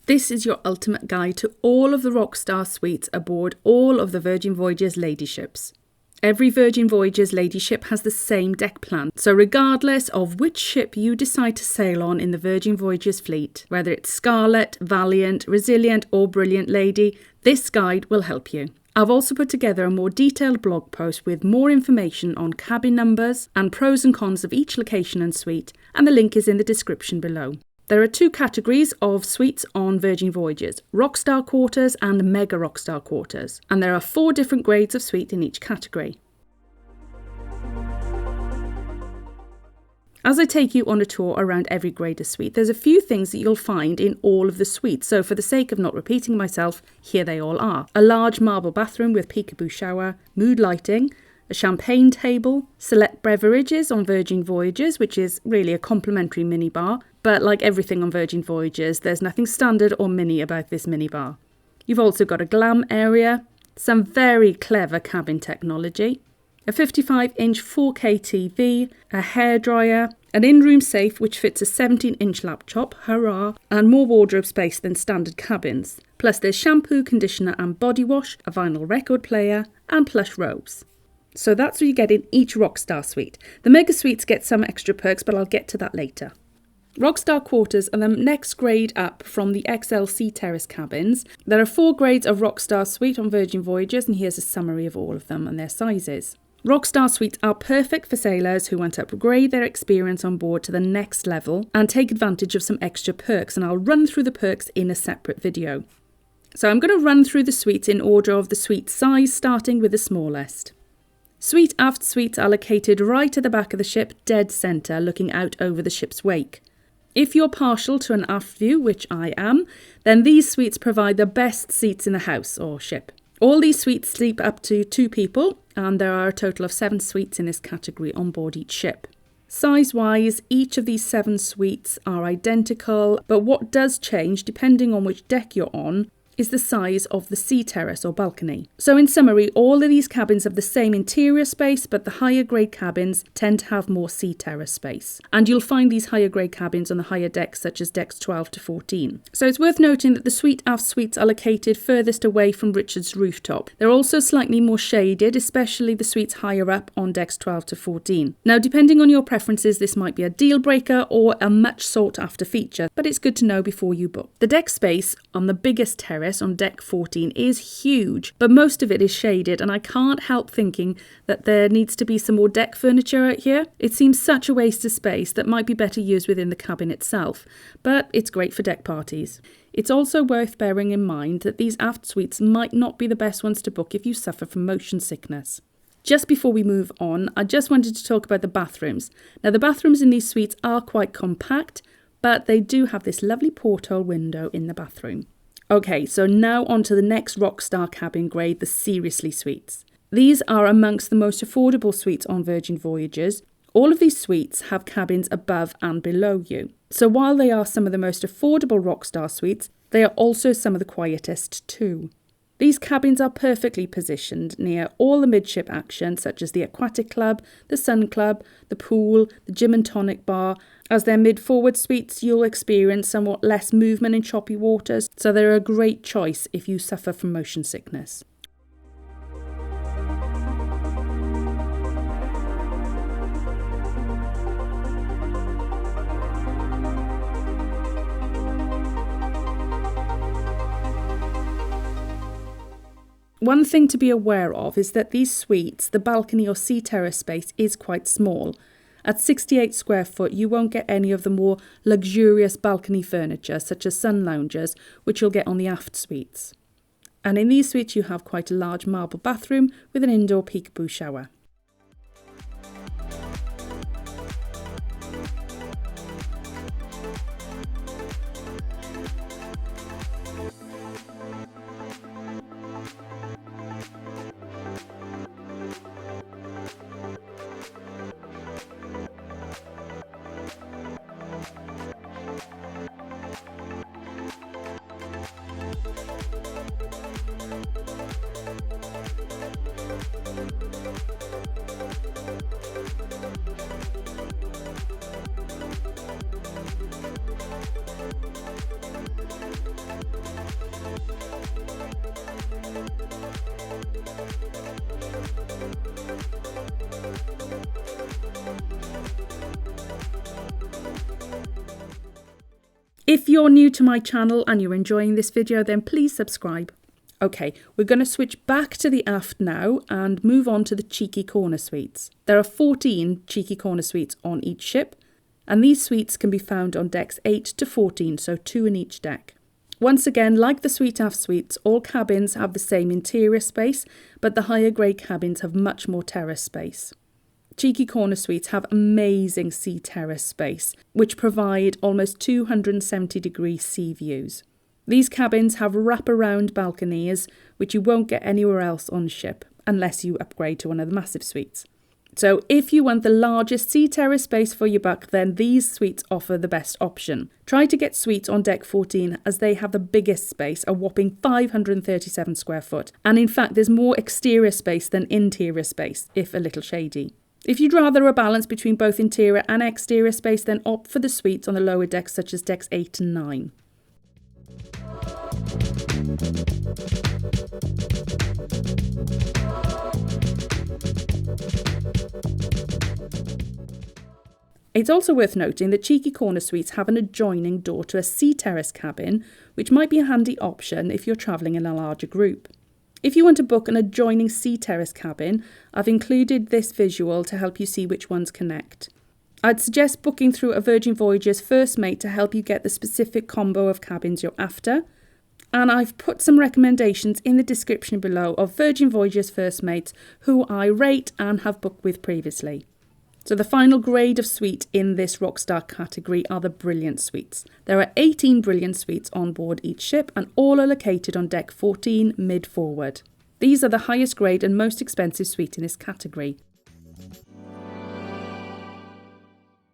This is your ultimate guide to all of the Rockstar Suites aboard all of the Virgin Voyages Ladyships. Every Virgin Voyages Ladyship has the same deck plan, so regardless of which ship you decide to sail on in the Virgin Voyages fleet, whether it's Scarlet, Valiant, Resilient or Brilliant Lady, this guide will help you. I've also put together a more detailed blog post with more information on cabin numbers and pros and cons of each location and suite, and the link is in the description below. There are two categories of suites on Virgin Voyages, Rockstar Quarters and Mega Rockstar Quarters, and there are 4 different grades of suite in each category. As I take you on a tour around every grade of suite, there's a few things that you'll find in all of the suites, so for the sake of not repeating myself, here they all are. A large marble bathroom with peekaboo shower, mood lighting, a champagne table, select beverages on Virgin Voyages, which is really a complimentary minibar, but like everything on Virgin Voyages, there's nothing standard or mini about this minibar. You've also got a glam area, some very clever cabin technology, a 55-inch 4K TV, a hairdryer, an in-room safe which fits a 17-inch laptop, hurrah, and more wardrobe space than standard cabins. Plus there's shampoo, conditioner and body wash, a vinyl record player, and plush robes. So that's what you get in each Rockstar suite. The Mega Suites get some extra perks, but I'll get to that later. Rockstar Quarters are the next grade up from the XL Sea Terrace cabins. There are 4 grades of Rockstar Suite on Virgin Voyages, and here's a summary of all of them and their sizes. Rockstar Suites are perfect for sailors who want to upgrade their experience on board to the next level and take advantage of some extra perks, and I'll run through the perks in a separate video. So I'm going to run through the suites in order of the suite size, starting with the smallest. Suite Aft Suites are located right at the back of the ship, dead centre, looking out over the ship's wake. If you're partial to an aft view, which I am, then these suites provide the best seats in the house or ship. All these suites sleep up to 2 people, and there are a total of 7 suites in this category on board each ship. Size-wise, each of these 7 suites are identical, but what does change, depending on which deck you're on, is the size of the sea terrace or balcony. So in summary, all of these cabins have the same interior space, but the higher grade cabins tend to have more sea terrace space. And you'll find these higher grade cabins on the higher decks, such as decks 12 to 14. So it's worth noting that the Suite Aft Suites are located furthest away from Richard's rooftop. They're also slightly more shaded, especially the suites higher up on decks 12 to 14. Now, depending on your preferences, this might be a deal breaker or a much sought after feature, but it's good to know before you book. The deck space on the biggest terrace on deck 14 is huge, but most of it is shaded, and I can't help thinking that there needs to be some more deck furniture out here. It seems such a waste of space that might be better used within the cabin itself, but it's great for deck parties. It's also worth bearing in mind that these aft suites might not be the best ones to book if you suffer from motion sickness. Just before we move on, I just wanted to talk about the bathrooms. Now, the bathrooms in these suites are quite compact, but they do have this lovely porthole window in the bathroom. Okay, so now on to the next Rockstar cabin grade, the Seriously Suites. These are amongst the most affordable suites on Virgin Voyages. All of these suites have cabins above and below you. So while they are some of the most affordable Rockstar suites, they are also some of the quietest too. These cabins are perfectly positioned near all the midship action, such as the aquatic club, the sun club, the pool, the gym and tonic bar. As they're mid-forward suites, you'll experience somewhat less movement in choppy waters, so they're a great choice if you suffer from motion sickness. One thing to be aware of is that these suites, the balcony or sea terrace space is quite small. At 68 square foot, you won't get any of the more luxurious balcony furniture, such as sun loungers, which you'll get on the aft suites. And in these suites, you have quite a large marble bathroom with an indoor peekaboo shower. If you're new to my channel and you're enjoying this video, then please subscribe. Okay, we're going to switch back to the aft now and move on to the cheeky corner suites. There are 14 cheeky corner suites on each ship, and these suites can be found on decks 8 to 14, so 2 in each deck. Once again, like the Suite Aft Suites, all cabins have the same interior space, but the higher grade cabins have much more terrace space. Cheeky corner suites have amazing sea terrace space, which provide almost 270-degree sea views. These cabins have wraparound balconies, which you won't get anywhere else on ship, unless you upgrade to one of the massive suites. So if you want the largest sea terrace space for your buck, then these suites offer the best option. Try to get suites on deck 14 as they have the biggest space, a whopping 537 square foot. And in fact, there's more exterior space than interior space, if a little shady. If you'd rather a balance between both interior and exterior space, then opt for the suites on the lower decks such as decks 8 and 9. It's also worth noting that cheeky corner suites have an adjoining door to a sea terrace cabin, which might be a handy option if you're travelling in a larger group. If you want to book an adjoining sea terrace cabin, I've included this visual to help you see which ones connect. I'd suggest booking through a Virgin Voyages First Mate to help you get the specific combo of cabins you're after. And I've put some recommendations in the description below of Virgin Voyages First Mates who I rate and have booked with previously. So the final grade of suite in this Rockstar category are the Brilliant Suites. There are 18 Brilliant Suites on board each ship and all are located on deck 14 mid-forward. These are the highest grade and most expensive suite in this category.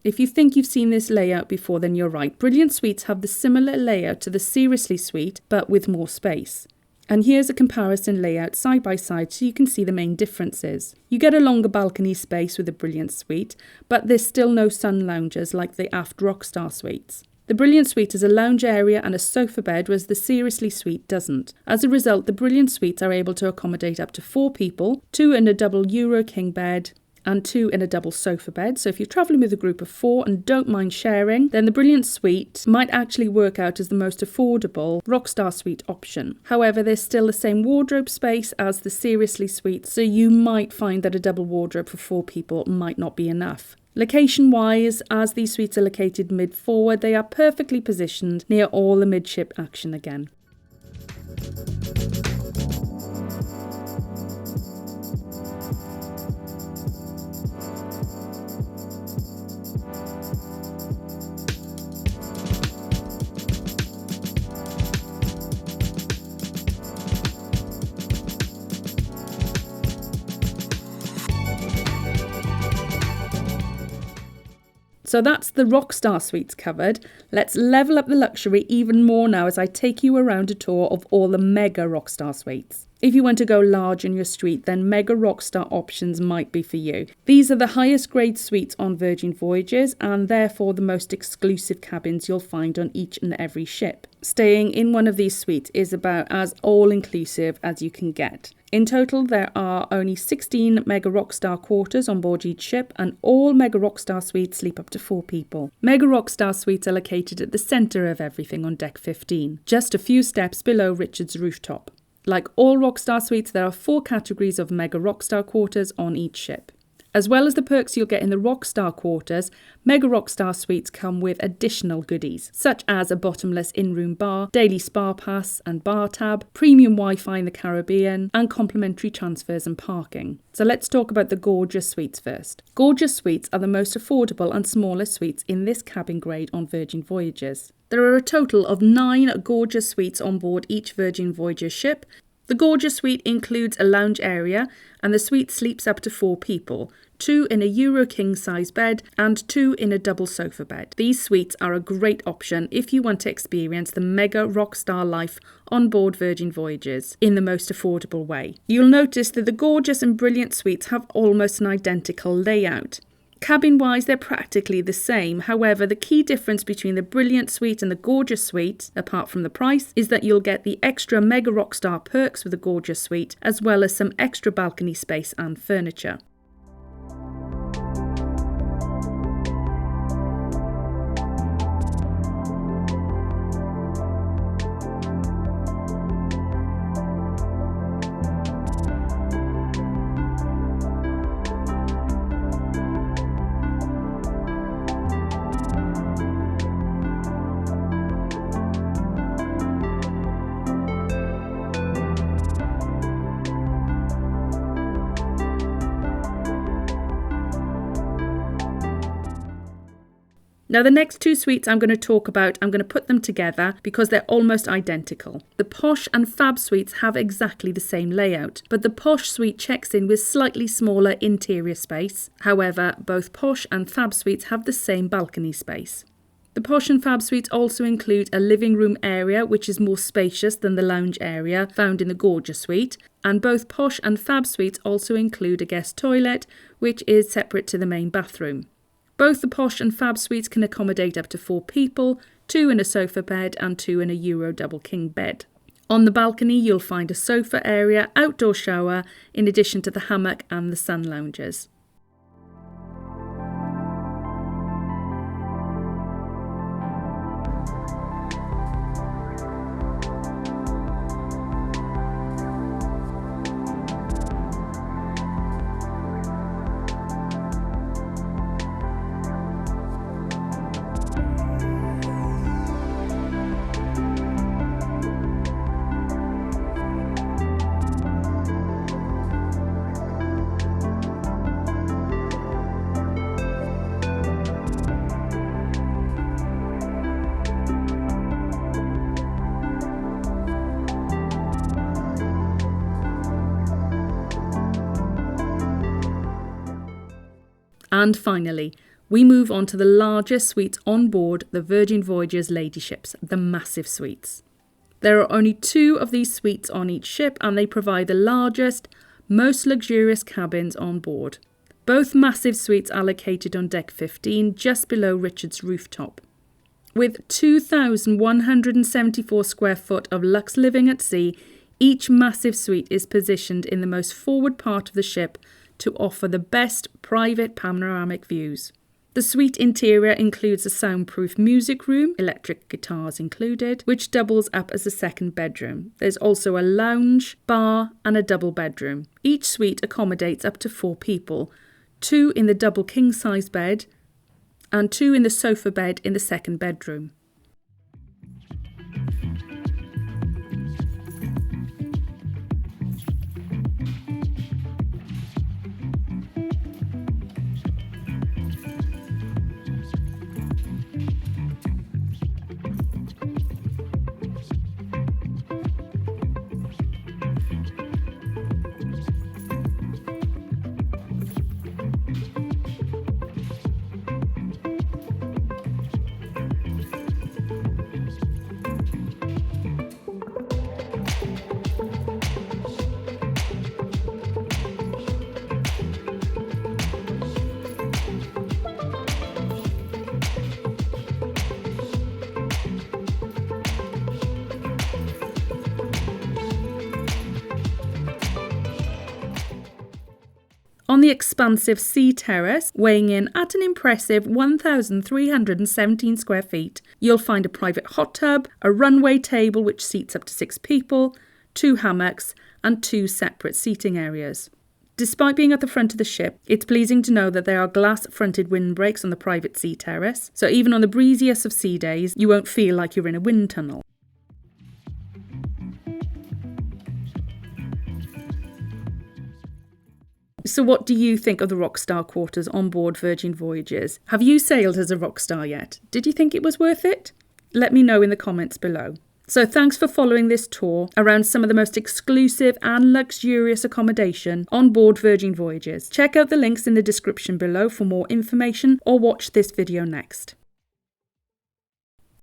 If you think you've seen this layout before, then you're right. Brilliant Suites have the similar layout to the Seriously Suite, but with more space. And here's a comparison layout side by side so you can see the main differences. You get a longer balcony space with the Brilliant Suite, but there's still no sun loungers like the Aft Rockstar Suites. The Brilliant Suite has a lounge area and a sofa bed, whereas the Seriously Suite doesn't. As a result, the Brilliant Suites are able to accommodate up to 4 people, 2 in a double Euro King bed, and 2 in a double sofa bed. So if you're travelling with a group of 4 and don't mind sharing, then the Brilliant Suite might actually work out as the most affordable Rockstar Suite option. However, there's still the same wardrobe space as the Seriously Suite, so you might find that a double wardrobe for 4 people might not be enough. Location-wise, as these suites are located mid-forward, they are perfectly positioned near all the midship action again. So that's the Rockstar Suites covered. Let's level up the luxury even more now as I take you around a tour of all the Mega Rockstar Suites. If you want to go large in your suite, then Mega Rockstar options might be for you. These are the highest grade suites on Virgin Voyages and therefore the most exclusive cabins you'll find on each and every ship. Staying in one of these suites is about as all-inclusive as you can get. In total, there are only 16 Mega Rockstar quarters on board each ship, and all Mega Rockstar Suites sleep up to 4 people. Mega Rockstar Suites are located at the centre of everything on deck 15, just a few steps below Richard's rooftop. Like all Rockstar Suites, there are 4 categories of Mega Rockstar quarters on each ship. As well as the perks you'll get in the Rockstar quarters, Mega Rockstar Suites come with additional goodies, such as a bottomless in-room bar, daily spa pass and bar tab, premium Wi-Fi in the Caribbean, and complimentary transfers and parking. So let's talk about the Gorgeous Suites first. Gorgeous Suites are the most affordable and smallest suites in this cabin grade on Virgin Voyages. There are a total of 9 Gorgeous Suites on board each Virgin Voyages ship. The Gorgeous Suite includes a lounge area, and the suite sleeps up to 4 people, 2 in a Euro King size bed and 2 in a double sofa bed. These suites are a great option if you want to experience the Mega Rockstar life on board Virgin Voyages in the most affordable way. You'll notice that the Gorgeous and Brilliant Suites have almost an identical layout. Cabin-wise, they're practically the same. However, the key difference between the Brilliant Suite and the Gorgeous Suite, apart from the price, is that you'll get the extra Mega Rockstar perks with the Gorgeous Suite, as well as some extra balcony space and furniture. Now the next two suites I'm going to talk about, I'm going to put them together because they're almost identical. The Posh and Fab Suites have exactly the same layout, but the Posh Suite checks in with slightly smaller interior space. However, both Posh and Fab Suites have the same balcony space. The Posh and Fab Suites also include a living room area which is more spacious than the lounge area found in the Gorgeous Suite, and both Posh and Fab Suites also include a guest toilet which is separate to the main bathroom. Both the Posh and Fab Suites can accommodate up to 4 people, 2 in a sofa bed and 2 in a Euro double king bed. On the balcony you'll find a sofa area, outdoor shower, in addition to the hammock and the sun lounges. And finally, we move on to the largest suites on board the Virgin Voyages Ladyships, the massive suites. There are only 2 of these suites on each ship and they provide the largest, most luxurious cabins on board. Both massive suites are located on deck 15, just below Richard's rooftop. With 2,174 square foot of luxe living at sea, each massive suite is positioned in the most forward part of the ship to offer the best private panoramic views. The suite interior includes a soundproof music room, electric guitars included, which doubles up as a second bedroom. There's also a lounge, bar and a double bedroom. Each suite accommodates up to 4 people, 2 in the double king-size bed and 2 in the sofa bed in the second bedroom. On the expansive sea terrace, weighing in at an impressive 1,317 square feet, you'll find a private hot tub, a runway table which seats up to 6 people, 2 hammocks and 2 separate seating areas. Despite being at the front of the ship, it's pleasing to know that there are glass-fronted windbreaks on the private sea terrace, so even on the breeziest of sea days, you won't feel like you're in a wind tunnel. So what do you think of the Rockstar quarters on board Virgin Voyages? Have you sailed as a Rockstar yet? Did you think it was worth it? Let me know in the comments below. So thanks for following this tour around some of the most exclusive and luxurious accommodation on board Virgin Voyages. Check out the links in the description below for more information or watch this video next.